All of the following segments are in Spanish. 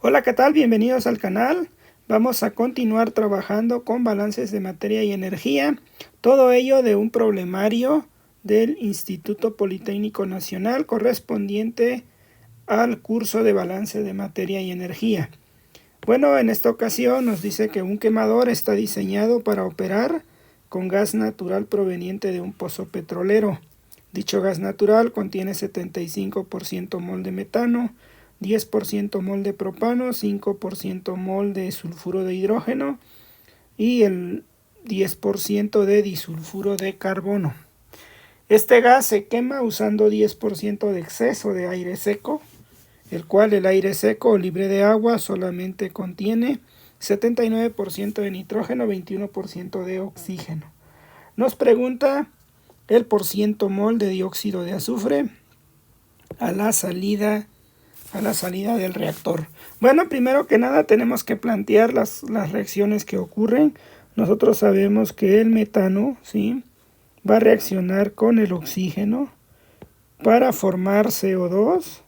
Hola, ¿qué tal? Bienvenidos al canal. Vamos a continuar trabajando con balances de materia y energía. Todo ello de un problemario del Instituto Politécnico Nacional correspondiente al curso de balance de materia y energía. Bueno, en esta ocasión nos dice que un quemador está diseñado para operar con gas natural proveniente de un pozo petrolero. Dicho gas natural contiene 75% mol de metano, 10% mol de propano, 5% mol de sulfuro de hidrógeno y el 10% de disulfuro de carbono. Este gas se quema usando 10% de exceso de aire seco, el cual el aire seco o libre de agua solamente contiene 79% de nitrógeno, 21% de oxígeno. Nos pregunta el porciento mol de dióxido de azufre a la salida del reactor. Bueno, primero que nada tenemos que plantear las reacciones que ocurren. Nosotros sabemos que el metano, ¿sí?, va a reaccionar con el oxígeno para formar CO2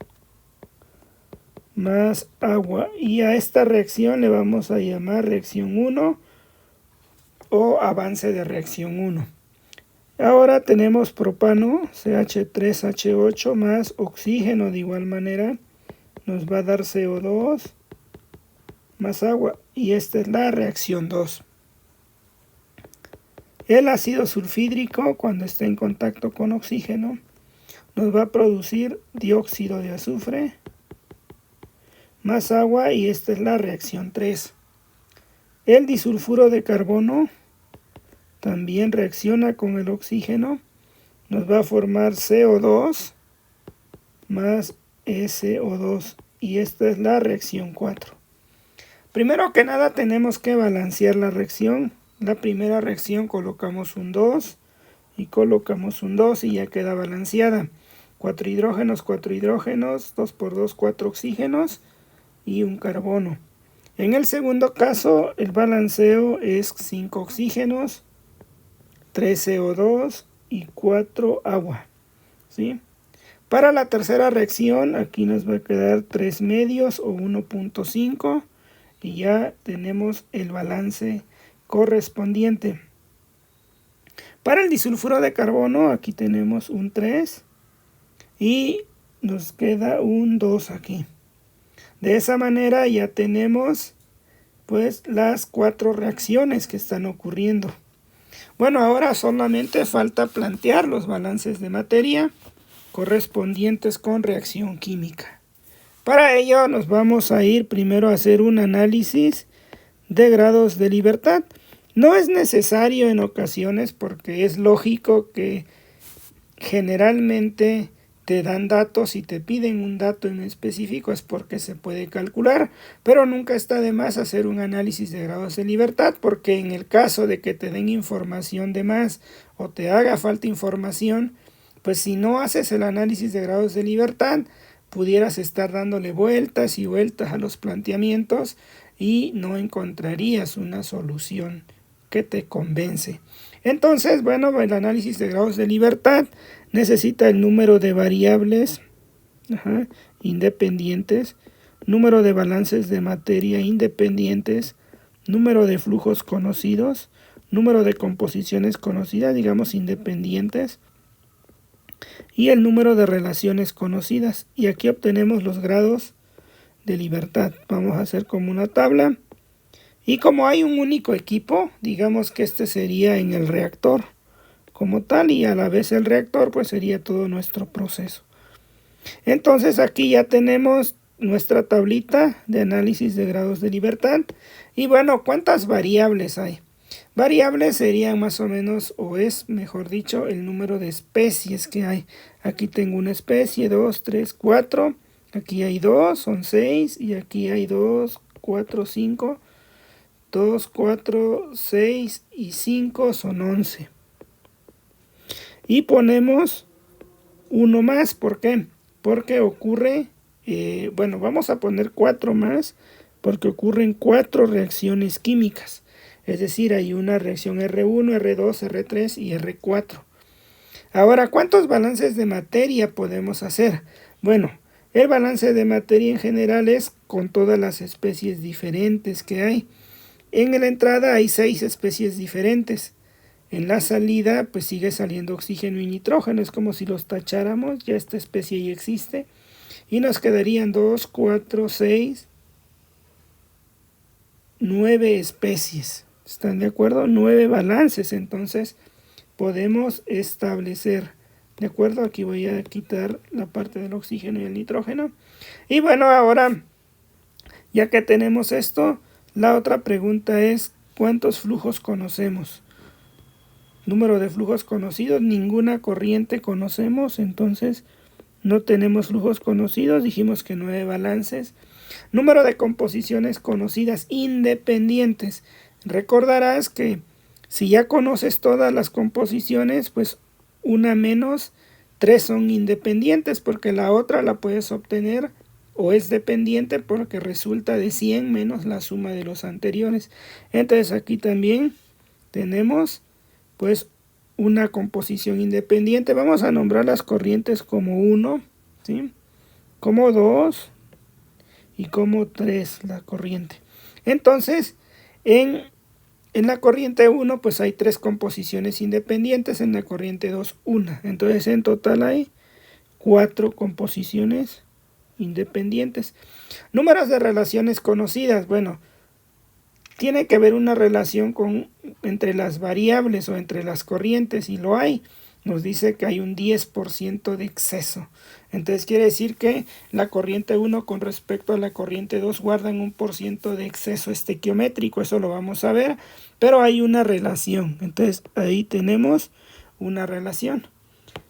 más agua. Y a esta reacción le vamos a llamar reacción 1 o avance de reacción 1. Ahora tenemos propano, CH3H8 más oxígeno de igual manera. Nos va a dar CO2 más agua. Y esta es la reacción 2. El ácido sulfídrico, cuando está en contacto con oxígeno, nos va a producir dióxido de azufre más agua, y esta es la reacción 3. El disulfuro de carbono también reacciona con el oxígeno, nos va a formar CO2 más SO2, y esta es la reacción 4. Primero que nada tenemos que balancear la reacción. La primera reacción colocamos un 2 y colocamos un 2 y ya queda balanceada. 4 hidrógenos, 2 por 2, 4 oxígenos y un carbono. En el segundo caso el balanceo es 5 oxígenos, 3 CO2 y 4 agua, ¿sí? Para la tercera reacción aquí nos va a quedar 3 medios o 1.5 y ya tenemos el balance correspondiente. Para el disulfuro de carbono aquí tenemos un 3 y nos queda un 2 aquí. De esa manera ya tenemos pues las 4 reacciones que están ocurriendo. Bueno, ahora solamente falta plantear los balances de materia correspondientes con reacción química. Para ello nos vamos a ir primero a hacer un análisis de grados de libertad. No es necesario en ocasiones porque es lógico que generalmente te dan datos y te piden un dato en específico, es porque se puede calcular, pero nunca está de más hacer un análisis de grados de libertad, porque en el caso de que te den información de más o te haga falta información, pues si no haces el análisis de grados de libertad, pudieras estar dándole vueltas y vueltas a los planteamientos y no encontrarías una solución que te convence. Entonces, bueno, el análisis de grados de libertad necesita el número de variables independientes, número de balances de materia independientes, número de flujos conocidos, número de composiciones conocidas, digamos independientes, y el número de relaciones conocidas. Y aquí obtenemos los grados de libertad. Vamos a hacer como una tabla. Y como hay un único equipo, digamos que este sería en el reactor como tal, y a la vez el reactor pues sería todo nuestro proceso. Entonces aquí ya tenemos nuestra tablita de análisis de grados de libertad. Y bueno, ¿cuántas variables hay? Variables serían más o menos, o es mejor dicho, el número de especies que hay. Aquí tengo una especie, 2, 3, 4. Aquí hay 2, son 6. Y aquí hay 2, 4, 5. 2, 4, 6 y 5 son 11. Y ponemos uno más. ¿Por qué? Porque ocurre, bueno, vamos a poner 4 más porque ocurren 4 reacciones químicas. Es decir, hay una reacción R1, R2, R3 y R4. Ahora, ¿cuántos balances de materia podemos hacer? Bueno, El balance de materia en general es con todas las especies diferentes que hay. En la entrada hay 6 especies diferentes. En la salida pues sigue saliendo oxígeno y nitrógeno. Es como si los tacháramos, ya esta especie ya existe. Y nos quedarían 2, 4, 6, 9 especies. ¿Están de acuerdo? 9 balances. Entonces podemos establecer. ¿De acuerdo? Aquí voy a quitar la parte del oxígeno y el nitrógeno. Y bueno, ahora, ya que tenemos esto, la otra pregunta es, ¿cuántos flujos conocemos? Número de flujos conocidos, ninguna corriente conocemos, entonces no tenemos flujos conocidos, dijimos que 9 balances. Número de composiciones conocidas independientes. Recordarás que si ya conoces todas las composiciones, pues una menos 3 son independientes, porque la otra la puedes obtener o es dependiente porque resulta de 100 menos la suma de los anteriores. Entonces aquí también tenemos pues una composición independiente. Vamos a nombrar las corrientes como 1, ¿sí? Como 2 y como 3 la corriente. Entonces, en la corriente 1 pues hay 3 composiciones independientes, en la corriente 2 una. Entonces en total hay 4 composiciones independientes. Números de relaciones conocidas. Bueno, tiene que haber una relación entre las variables o entre las corrientes, y lo hay. Nos dice que hay un 10% de exceso. Entonces quiere decir que la corriente 1 con respecto a la corriente 2 guardan un % de exceso estequiométrico. Eso lo vamos a ver, pero hay una relación. Entonces ahí tenemos una relación.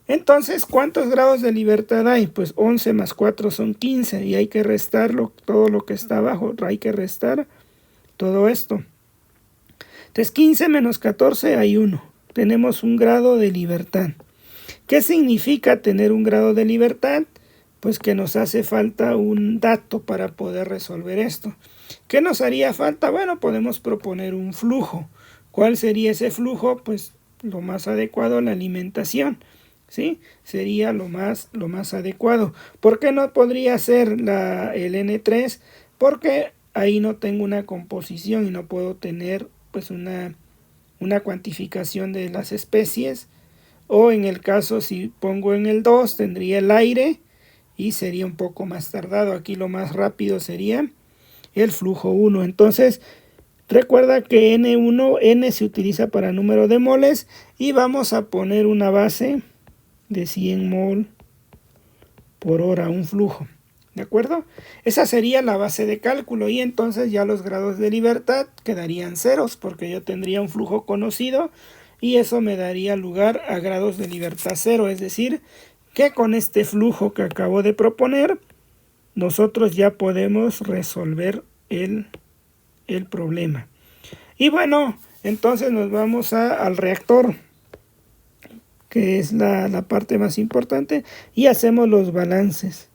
Entonces, ¿cuántos grados de libertad hay? Pues 11 más 4 son 15 y hay que restarlo, todo lo que está abajo. Hay que restar todo esto. Entonces 15 menos 14 hay 1. Tenemos un grado de libertad. ¿Qué significa tener un grado de libertad? Pues que nos hace falta un dato para poder resolver esto. ¿Qué nos haría falta? Bueno, podemos proponer un flujo. ¿Cuál sería ese flujo? Pues lo más adecuado, la alimentación, ¿sí? Sería lo más adecuado. ¿Por qué no podría ser el N3? Porque ahí no tengo una composición y no puedo tener pues una cuantificación de las especies. O en el caso si pongo en el 2 tendría el aire y sería un poco más tardado. Aquí lo más rápido sería el flujo 1. Entonces recuerda que N se utiliza para número de moles y vamos a poner una base de 100 mol por hora, un flujo. ¿De acuerdo? Esa sería la base de cálculo y entonces ya los grados de libertad quedarían ceros porque yo tendría un flujo conocido y eso me daría lugar a grados de libertad 0. Es decir, que con este flujo que acabo de proponer, nosotros ya podemos resolver el problema. Y bueno, entonces nos vamos al reactor, que es la parte más importante, y hacemos los balances.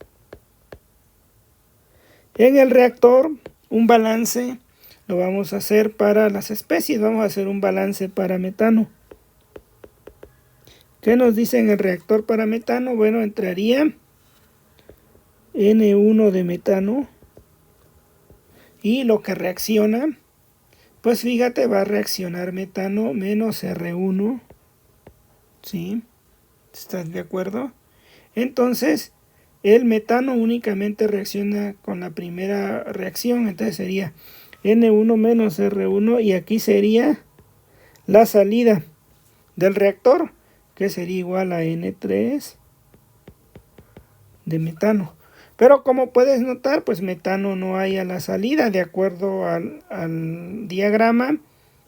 En el reactor, un balance lo vamos a hacer para las especies. Vamos a hacer un balance para metano. ¿Qué nos dice en el reactor para metano? Bueno, entraría N1 de metano. Y lo que reacciona, pues fíjate, va a reaccionar metano menos R1. ¿Sí? ¿Estás de acuerdo? Entonces, el metano únicamente reacciona con la primera reacción, entonces sería N1 menos R1 y aquí sería la salida del reactor, que sería igual a N3 de metano. Pero como puedes notar, pues metano no hay a la salida, de acuerdo al diagrama,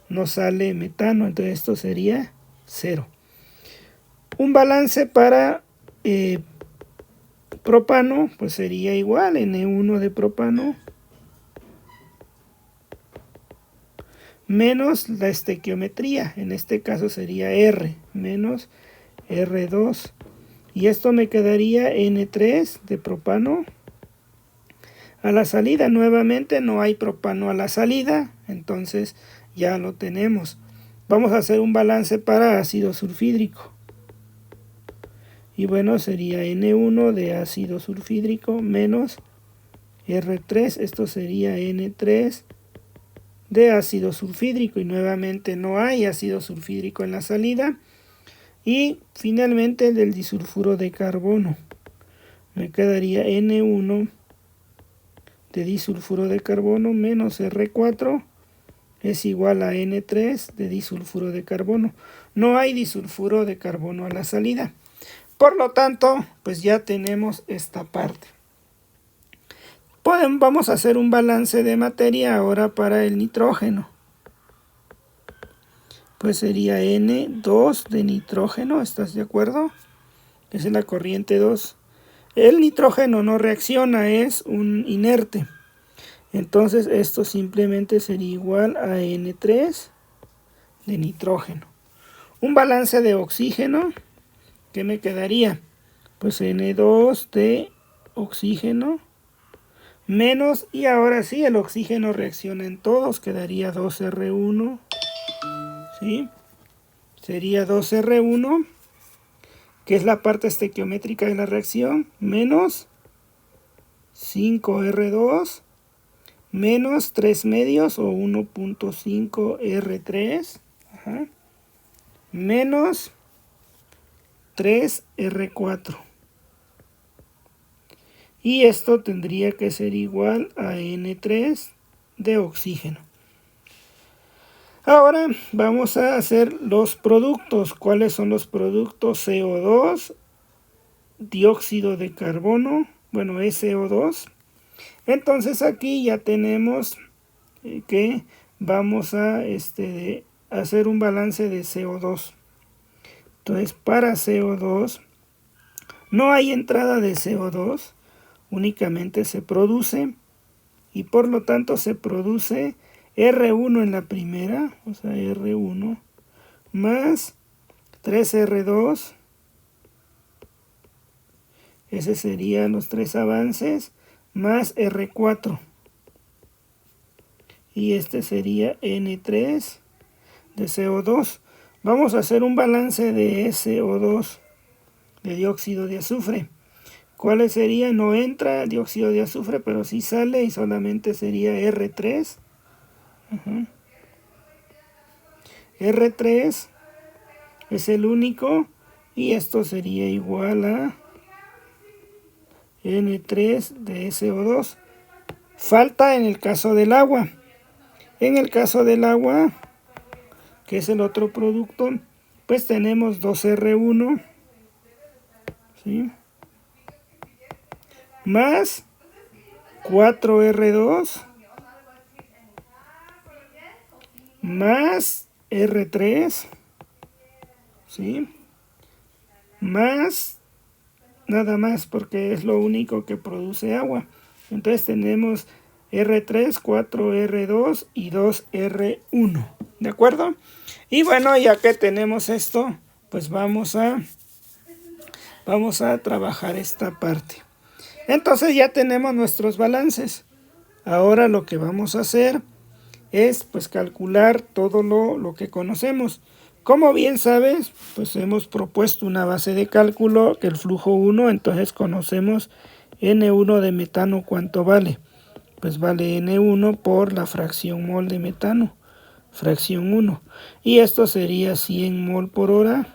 no sale metano, entonces esto sería 0. Un balance para propano, pues sería igual, N1 de propano menos la estequiometría, en este caso sería R, menos R2, y esto me quedaría N3 de propano a la salida. Nuevamente no hay propano a la salida, entonces ya lo tenemos. Vamos a hacer un balance para ácido sulfídrico. Y bueno, sería N1 de ácido sulfídrico menos R3. Esto sería N3 de ácido sulfídrico. Y nuevamente no hay ácido sulfídrico en la salida. Y finalmente el del disulfuro de carbono. Me quedaría N1 de disulfuro de carbono menos R4 es igual a N3 de disulfuro de carbono. No hay disulfuro de carbono a la salida. Por lo tanto, pues ya tenemos esta parte. Vamos a hacer un balance de materia ahora para el nitrógeno. Pues sería N2 de nitrógeno, ¿estás de acuerdo? Esa es la corriente 2. El nitrógeno no reacciona, es un inerte. Entonces esto simplemente sería igual a N3 de nitrógeno. Un balance de oxígeno, ¿qué me quedaría? Pues N2 de oxígeno menos, y ahora sí, el oxígeno reacciona en todos, quedaría 2R1, ¿sí? Sería 2R1, que es la parte estequiométrica de la reacción, menos 5R2, menos 3 medios o 1.5 R3, menos 3 R4. Y esto tendría que ser igual a N3 de oxígeno. Ahora vamos a hacer los productos. ¿Cuáles son los productos? CO2, dióxido de carbono, bueno, SO2. Entonces aquí ya tenemos que vamos a hacer un balance de CO2. Entonces para CO2 no hay entrada de CO2, únicamente se produce, y por lo tanto se produce R1 en la primera, o sea R1 más 3R2, ese serían los tres avances, más R4, y este sería N3 de CO2. Vamos a hacer un balance de SO2, de dióxido de azufre. ¿Cuáles serían? No entra dióxido de azufre, pero sí sale, y solamente sería R3. R3 es el único, y esto sería igual a N3 de SO2. Falta en el caso del agua. En el caso del agua, que es el otro producto, pues tenemos 2R1, ¿sí? Más 4R2 más R3, ¿sí? Más nada más, porque es lo único que produce agua. Entonces tenemos R3, 4R2 y 2R1, ¿de acuerdo? Y bueno, ya que tenemos esto, pues vamos a trabajar esta parte. Entonces ya tenemos nuestros balances. Ahora lo que vamos a hacer es pues calcular todo lo que conocemos. Como bien sabes, pues hemos propuesto una base de cálculo, que el flujo 1, entonces conocemos N1 de metano, ¿cuánto vale? Pues vale N1 por la fracción mol de metano, fracción 1. Y esto sería 100 mol por hora.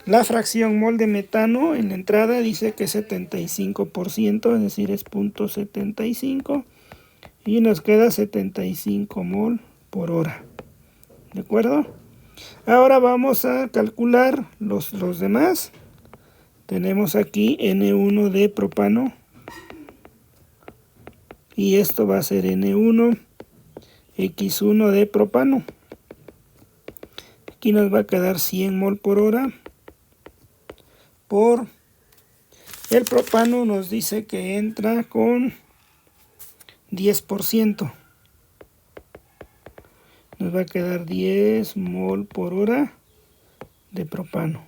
La fracción mol de metano en la entrada dice que es 75%, es decir, es 0.75. Y nos queda 75 mol por hora. ¿De acuerdo? Ahora vamos a calcular los demás. Tenemos aquí N1 de propano. Y esto va a ser N1, X1 de propano. Aquí nos va a quedar 100 mol por hora. Por el propano nos dice que entra con 10%. Nos va a quedar 10 mol por hora de propano.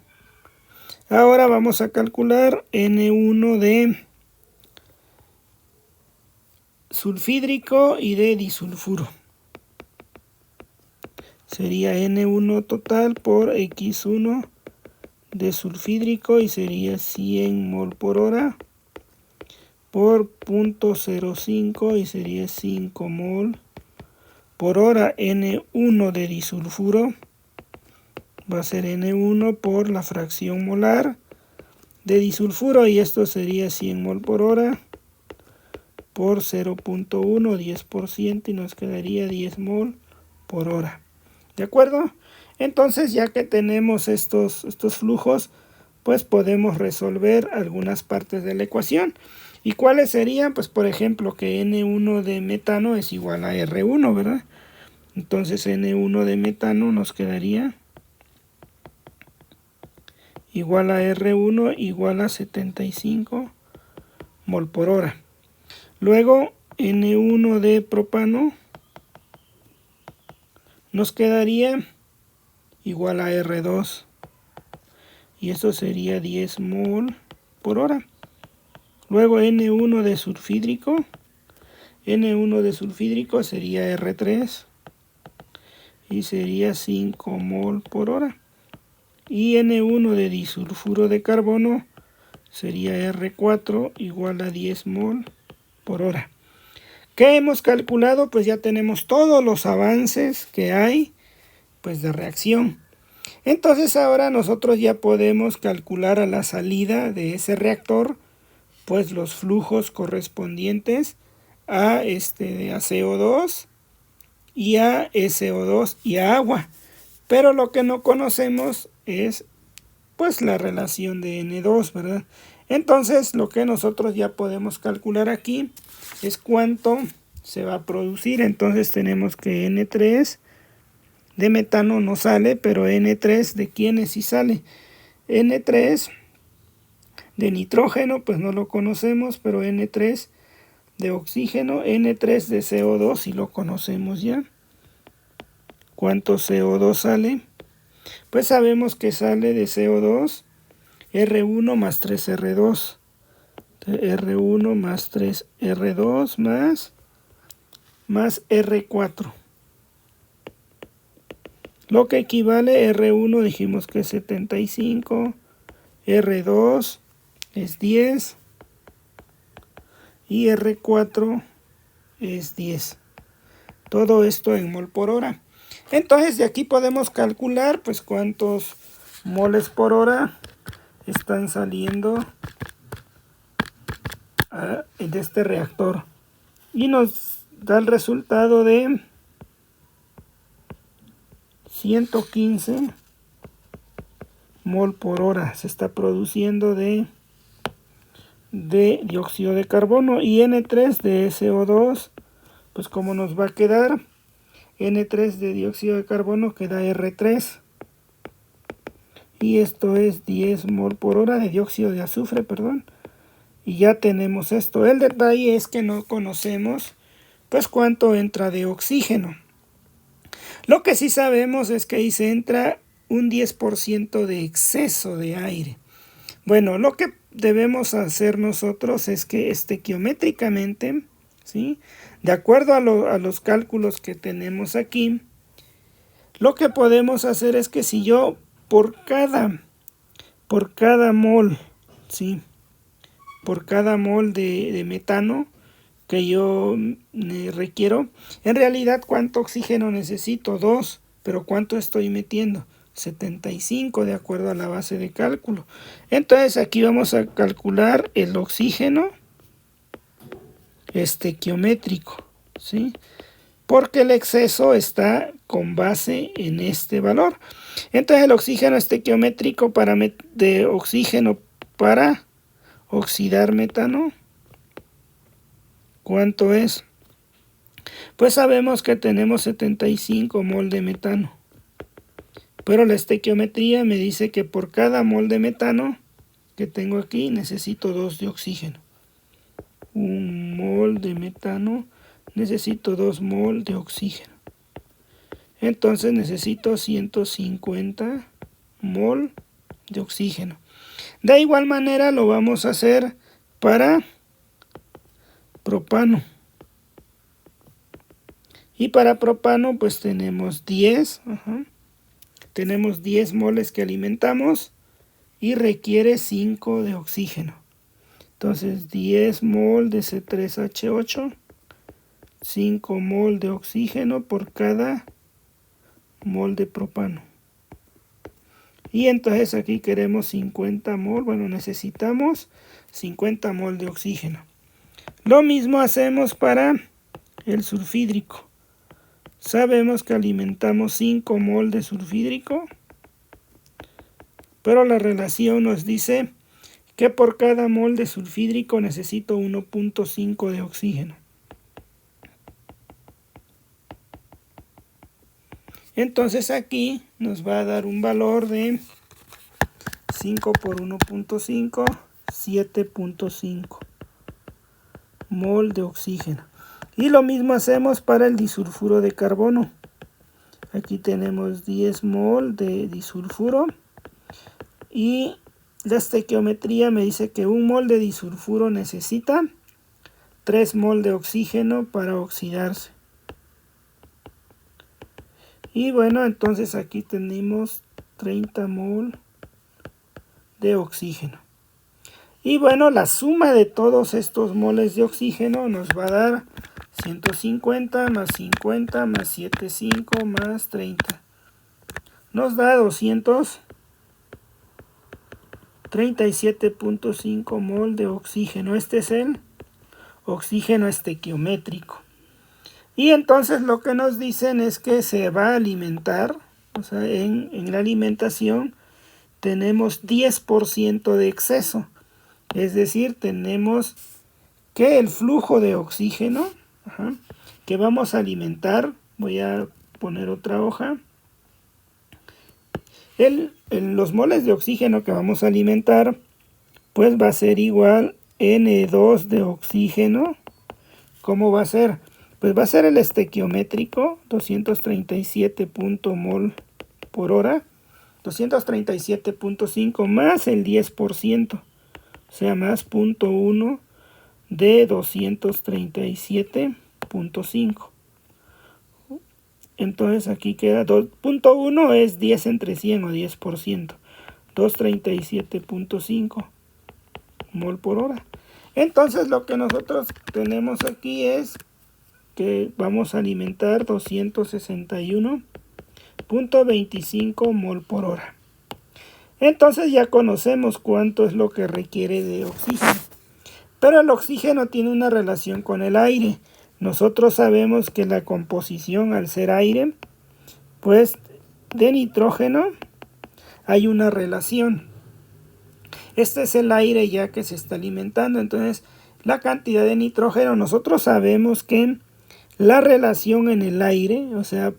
Ahora vamos a calcular N1 de sulfídrico y de disulfuro. Sería N1 total por X1 de sulfídrico y sería 100 mol por hora por 0.05 y sería 5 mol por hora. N1 de disulfuro va a ser N1 por la fracción molar de disulfuro y esto sería 100 mol por hora por 0.1, 10% y nos quedaría 10 mol por hora. ¿De acuerdo? Entonces, ya que tenemos estos flujos, pues podemos resolver algunas partes de la ecuación. ¿Y cuáles serían? Pues por ejemplo que N1 de metano es igual a R1, ¿verdad? Entonces N1 de metano nos quedaría igual a R1 igual a 75 mol por hora. Luego N1 de propano nos quedaría igual a R2 y eso sería 10 mol por hora. Luego N1 de sulfídrico sería R3 y sería 5 mol por hora. Y N1 de disulfuro de carbono sería R4 igual a 10 mol por hora. ¿Qué hemos calculado? Pues ya tenemos todos los avances que hay pues de reacción. Entonces ahora nosotros ya podemos calcular a la salida de ese reactor pues los flujos correspondientes a CO2 y a SO2 y a agua. Pero lo que no conocemos es pues la relación de N2, ¿verdad? Entonces lo que nosotros ya podemos calcular aquí es cuánto se va a producir. Entonces tenemos que N3 de metano no sale, pero N3 de ¿quiénes sí sale? N3 de nitrógeno pues no lo conocemos, pero N3 de oxígeno, N3 de CO2 sí lo conocemos ya. ¿Cuánto CO2 sale? Pues sabemos que sale de CO2 R1 más 3R2. R1 más 3R2 más R4. Lo que equivale R1 dijimos que es 75, R2 es 10 y R4 es 10. Todo esto en mol por hora. Entonces de aquí podemos calcular pues cuántos moles por hora están saliendo de este reactor. Y nos da el resultado de 115 mol por hora. Se está produciendo de dióxido de carbono. Y N3 de SO2, pues como nos va a quedar, N3 de dióxido de carbono queda R3. Y esto es 10 mol por hora de dióxido de azufre, perdón. Y ya tenemos esto. El detalle es que no conocemos pues cuánto entra de oxígeno. Lo que sí sabemos es que ahí se entra un 10% de exceso de aire. Bueno, lo que debemos hacer nosotros es que estequiométricamente, ¿sí?, de acuerdo a los cálculos que tenemos aquí, lo que podemos hacer es que si yo por cada mol, ¿sí?, por cada mol de metano que yo requiero, en realidad ¿cuánto oxígeno necesito? 2, pero ¿cuánto estoy metiendo? 75 de acuerdo a la base de cálculo. Entonces aquí vamos a calcular el oxígeno estequiométrico, ¿sí?, porque el exceso está con base en este valor. Entonces el oxígeno estequiométrico de oxígeno para oxidar metano, ¿cuánto es? Pues sabemos que tenemos 75 mol de metano. Pero la estequiometría me dice que por cada mol de metano que tengo aquí necesito 2 de oxígeno. 1 mol de metano, necesito 2 mol de oxígeno. Entonces necesito 150 mol de oxígeno. De igual manera lo vamos a hacer para propano. Y para propano pues tenemos 10. Tenemos 10 moles que alimentamos y requiere 5 de oxígeno. Entonces 10 mol de C3H8, 5 mol de oxígeno por cada mol de propano. Y entonces aquí queremos 50 mol, bueno, necesitamos 50 mol de oxígeno. Lo mismo hacemos para el sulfídrico. Sabemos que alimentamos 5 mol de sulfídrico, pero la relación nos dice que por cada mol de sulfídrico necesito 1.5 de oxígeno. Entonces aquí nos va a dar un valor de 5 por 1.5, 7.5 mol de oxígeno. Y lo mismo hacemos para el disulfuro de carbono. Aquí tenemos 10 mol de disulfuro y la estequiometría me dice que 1 mol de disulfuro necesita 3 mol de oxígeno para oxidarse. Y bueno, entonces aquí tenemos 30 mol de oxígeno. Y bueno, la suma de todos estos moles de oxígeno nos va a dar 150 más 50 más 75 más 30. Nos da 237.5 mol de oxígeno. Este es el oxígeno estequiométrico. Y entonces lo que nos dicen es que se va a alimentar, o sea, en la alimentación tenemos 10% de exceso. Es decir, tenemos que el flujo de oxígeno que vamos a alimentar, voy a poner otra hoja, los moles de oxígeno que vamos a alimentar, pues va a ser igual N2 de oxígeno. ¿Cómo va a ser? Pues va a ser el estequiométrico, 237 mol por hora, 237.5 más el 10%, o sea, más 0.1 de 237.5. Entonces aquí queda 2.1 es 10 entre 100 o 10%, 237.5 mol por hora. Entonces lo que nosotros tenemos aquí es que vamos a alimentar 261.25 mol por hora. Entonces ya conocemos cuánto es lo que requiere de oxígeno. Pero el oxígeno tiene una relación con el aire. Nosotros sabemos que la composición, al ser aire, pues de nitrógeno hay una relación. Este es el aire ya que se está alimentando. Entonces la cantidad de nitrógeno, nosotros sabemos que la relación en el aire, o sea,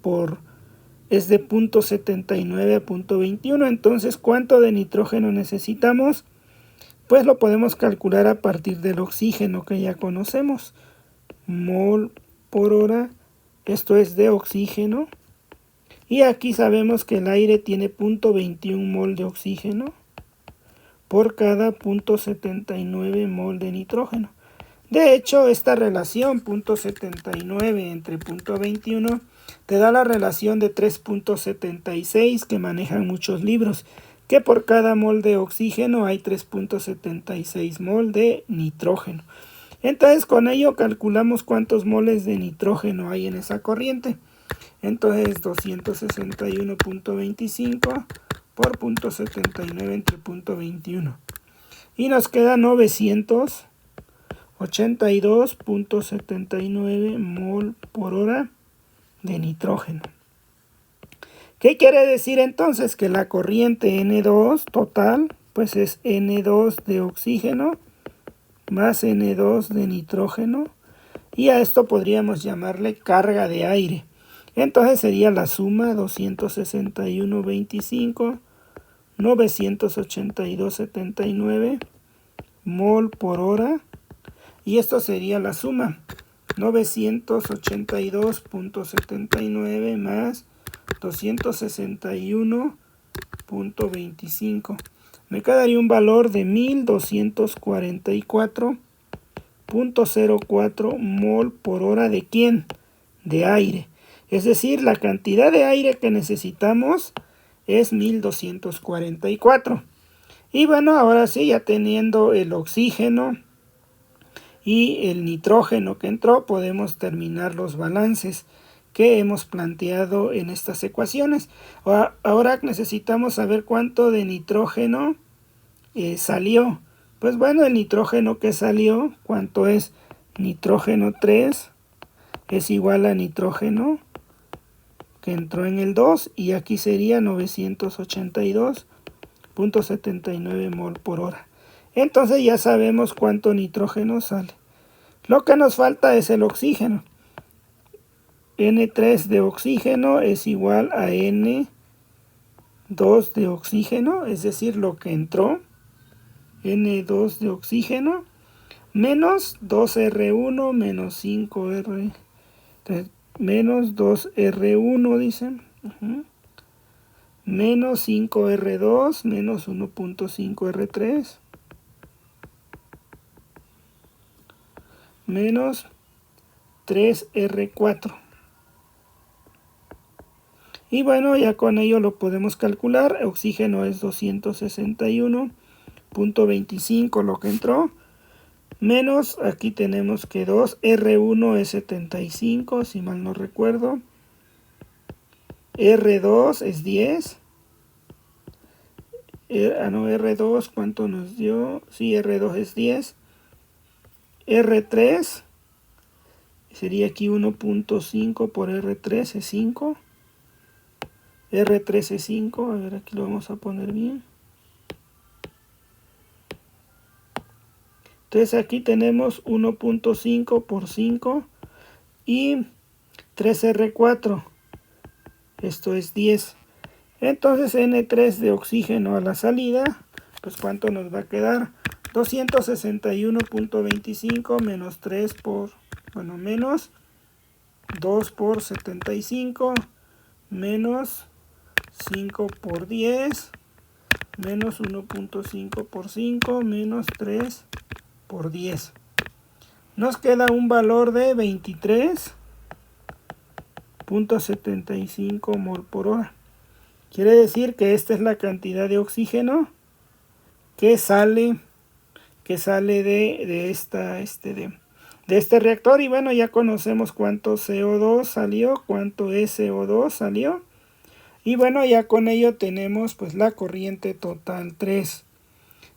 es de 0.79 a 0.21. Entonces, ¿cuánto de nitrógeno necesitamos? Pues lo podemos calcular a partir del oxígeno que ya conocemos. Mol por hora, esto es de oxígeno. Y aquí sabemos que el aire tiene 0.21 mol de oxígeno por cada 0.79 mol de nitrógeno. De hecho, esta relación 0.79 entre 0.21 te da la relación de 3.76 que manejan muchos libros, que por cada mol de oxígeno hay 3.76 mol de nitrógeno. Entonces con ello calculamos cuántos moles de nitrógeno hay en esa corriente. Entonces 261.25 por 0.79 entre 0.21. Y nos queda 982.79 mol por hora de nitrógeno. ¿Qué quiere decir entonces? Que la corriente N2 total pues es N2 de oxígeno más N2 de nitrógeno, y a esto podríamos llamarle carga de aire. Entonces sería la suma 261.25 982.79 mol por hora, y esto sería la suma 982.79 más 261.25. Me quedaría un valor de 1244.04 mol por hora. ¿De quién? De aire. Es decir, la cantidad de aire que necesitamos es 1244. Y bueno, ahora sí, ya teniendo el oxígeno y el nitrógeno que entró, podemos terminar los balances que hemos planteado en estas ecuaciones. Ahora necesitamos saber cuánto de nitrógeno salió. Pues bueno, el nitrógeno que salió, ¿cuánto es? Nitrógeno 3 es igual a nitrógeno que entró en el 2 y aquí sería 982.79 mol por hora. Entonces ya sabemos cuánto nitrógeno sale. Lo que nos falta es el oxígeno. N3 de oxígeno es igual a N2 de oxígeno, es decir, lo que entró. N2 de oxígeno menos 2R1 menos 5R, menos 2R1 dicen, menos 5R2 menos 1.5R3 menos 3R4. Y bueno, ya con ello lo podemos calcular. Oxígeno es 261.25 lo que entró. Menos, aquí tenemos que 2R1 es 75, si mal no recuerdo. R2 es 10. R2, ¿cuánto nos dio? Sí, R2 es 10. R3 sería aquí 1.5 por R3 es 5. R3 es 5, a ver, aquí lo vamos a poner bien. Entonces aquí tenemos 1.5 por 5 y 3R4. Esto es 10. Entonces N3 de oxígeno a la salida, pues ¿cuánto nos va a quedar? 261.25 menos 3 por, bueno, menos 2 por 75 menos 5 por 10 menos 1.5 por 5 menos 3 por 10. Nos queda un valor de 23.75 mol por hora. Quiere decir que esta es la cantidad de oxígeno que sale de este reactor. Y bueno, ya conocemos cuánto CO2 salió, cuánto SO2 salió. Y bueno, ya con ello tenemos pues la corriente total 3.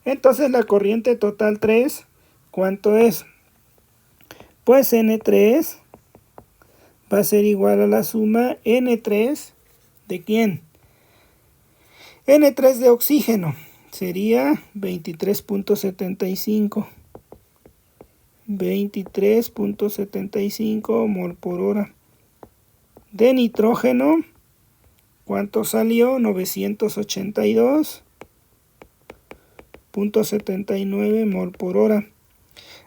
Entonces la corriente total 3, ¿cuánto es? Pues N3 va a ser igual a la suma N3 ¿de quién? N3 de oxígeno sería 23.75. 23.75 mol por hora. De nitrógeno, ¿cuánto salió? 982.79 mol por hora.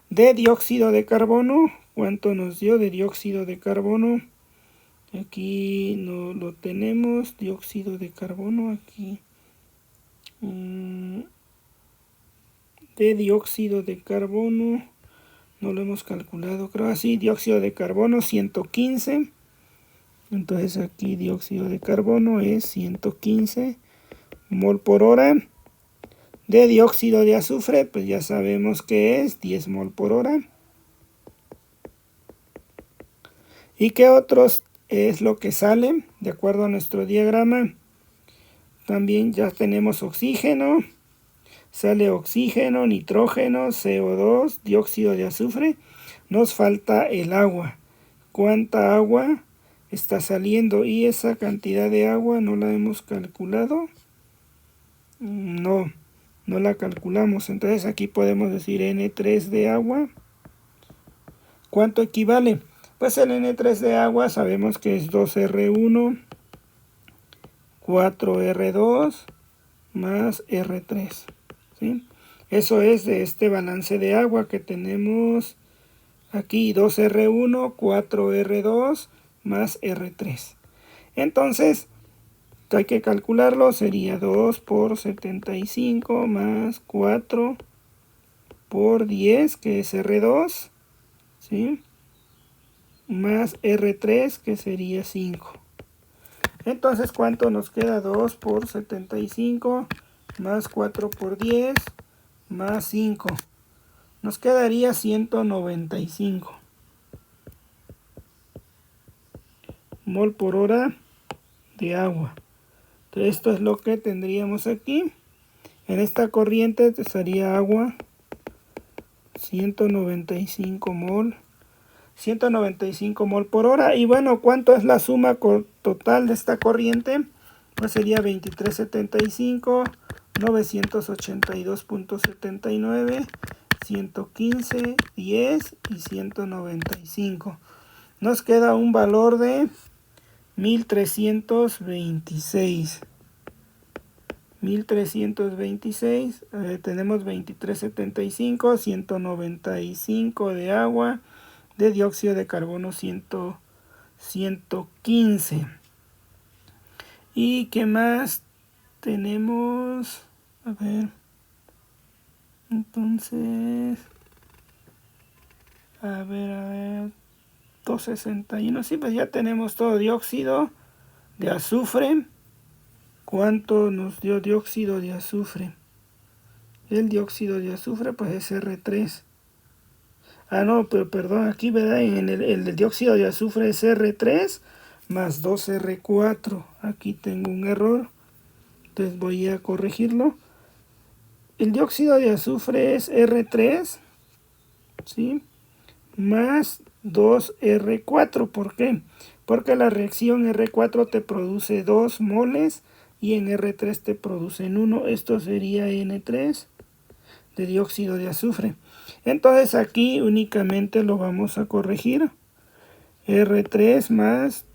De dióxido de carbono, ¿cuánto nos dio de dióxido de carbono? Aquí no lo tenemos, dióxido de carbono aquí. De dióxido de carbono, no lo hemos calculado, creo así, dióxido de carbono 115. Entonces aquí dióxido de carbono es 115 mol por hora. De dióxido de azufre, pues ya sabemos que es 10 mol por hora. ¿Y qué otros es lo que sale? De acuerdo a nuestro diagrama, también ya tenemos oxígeno. Sale oxígeno, nitrógeno, CO2, dióxido de azufre. Nos falta el agua. ¿Cuánta agua está saliendo? Y esa cantidad de agua no la hemos calculado. No la calculamos. Entonces aquí podemos decir N3 de agua. ¿Cuánto equivale? Pues el N3 de agua sabemos que es 2R1, 4R2 más R3. ¿Sí? Eso es de este balance de agua que tenemos aquí, 2R1, 4R2 más R3. Entonces, hay que calcularlo, sería 2 por 75 más 4 por 10, que es R2, ¿sí? Más R3, que sería 5. Entonces, ¿cuánto nos queda? 2 por 75 más 4 por 10 más 5. Nos quedaría 195 mol por hora de agua. Entonces, esto es lo que tendríamos aquí. En esta corriente estaría agua 195 mol por hora. Y bueno, ¿cuánto es la suma total de esta corriente? Pues sería 2375, 982.79, 115, 10 y 195. Nos queda un valor de 1326. Tenemos 2375, 195 de agua, de dióxido de carbono 115. ¿Y qué más tenemos? A ver. Entonces, a ver. 261. Sí, pues ya tenemos todo. Dióxido de azufre. ¿Cuánto nos dio dióxido de azufre? El dióxido de azufre pues es R3. No, pero perdón, aquí ¿verdad? En el dióxido de azufre es R3 más 2R4. Aquí tengo un error, entonces voy a corregirlo. El dióxido de azufre es R3, ¿sí? Más 2R4. ¿Por qué? Porque la reacción R4 te produce 2 moles y en R3 te producen 1. Esto sería N3 de dióxido de azufre. Entonces aquí únicamente lo vamos a corregir. R3 más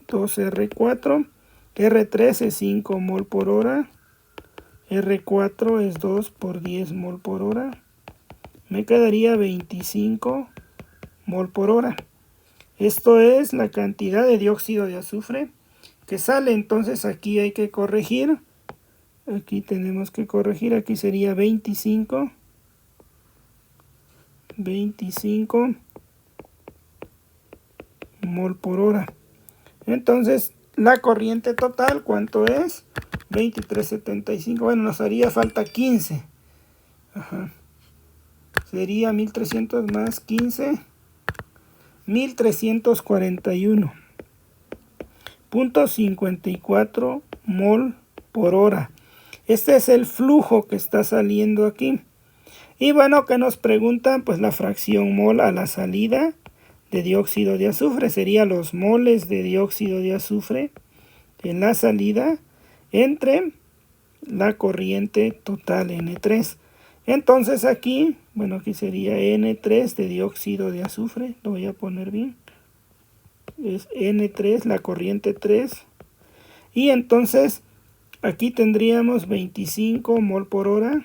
2R4. R3 es 5 mol por hora. R4 es 2 por 10 mol por hora. Me quedaría 25 mol por hora. Esto es la cantidad de dióxido de azufre que sale. Entonces aquí hay que corregir. Aquí tenemos que corregir. Aquí sería 25 mol por hora. Entonces la corriente total, ¿cuánto es? 2375. Bueno, nos haría falta 15. Sería 1300 más 15. 1341.54 mol por hora. Este es el flujo que está saliendo aquí. Y bueno, que nos preguntan, pues la fracción mol a la salida de dióxido de azufre. Sería los moles de dióxido de azufre en la salida entre la corriente total N3. Entonces aquí, bueno, aquí sería N3 de dióxido de azufre. Lo voy a poner bien. Es N3, la corriente 3. Y entonces aquí tendríamos 25 mol por hora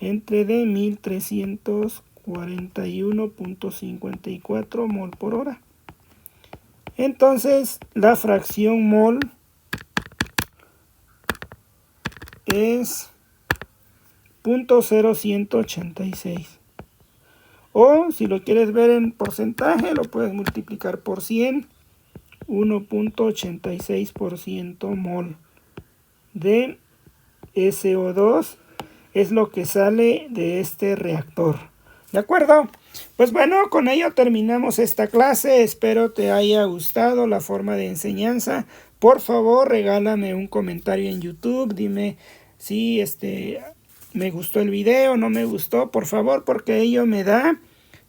entre de 1341.54 mol por hora. Entonces la fracción mol es 0.0186. O si lo quieres ver en porcentaje, lo puedes multiplicar por 100. 1.86% mol de SO2 es lo que sale de este reactor. ¿De acuerdo? Pues bueno, con ello terminamos esta clase. Espero te haya gustado la forma de enseñanza. Por favor, regálame un comentario en YouTube. Dime si me gustó el video, no me gustó, por favor, porque ello me da,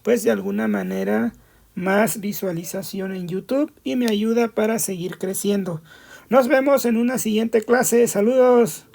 pues de alguna manera, más visualización en YouTube y me ayuda para seguir creciendo. Nos vemos en una siguiente clase. Saludos.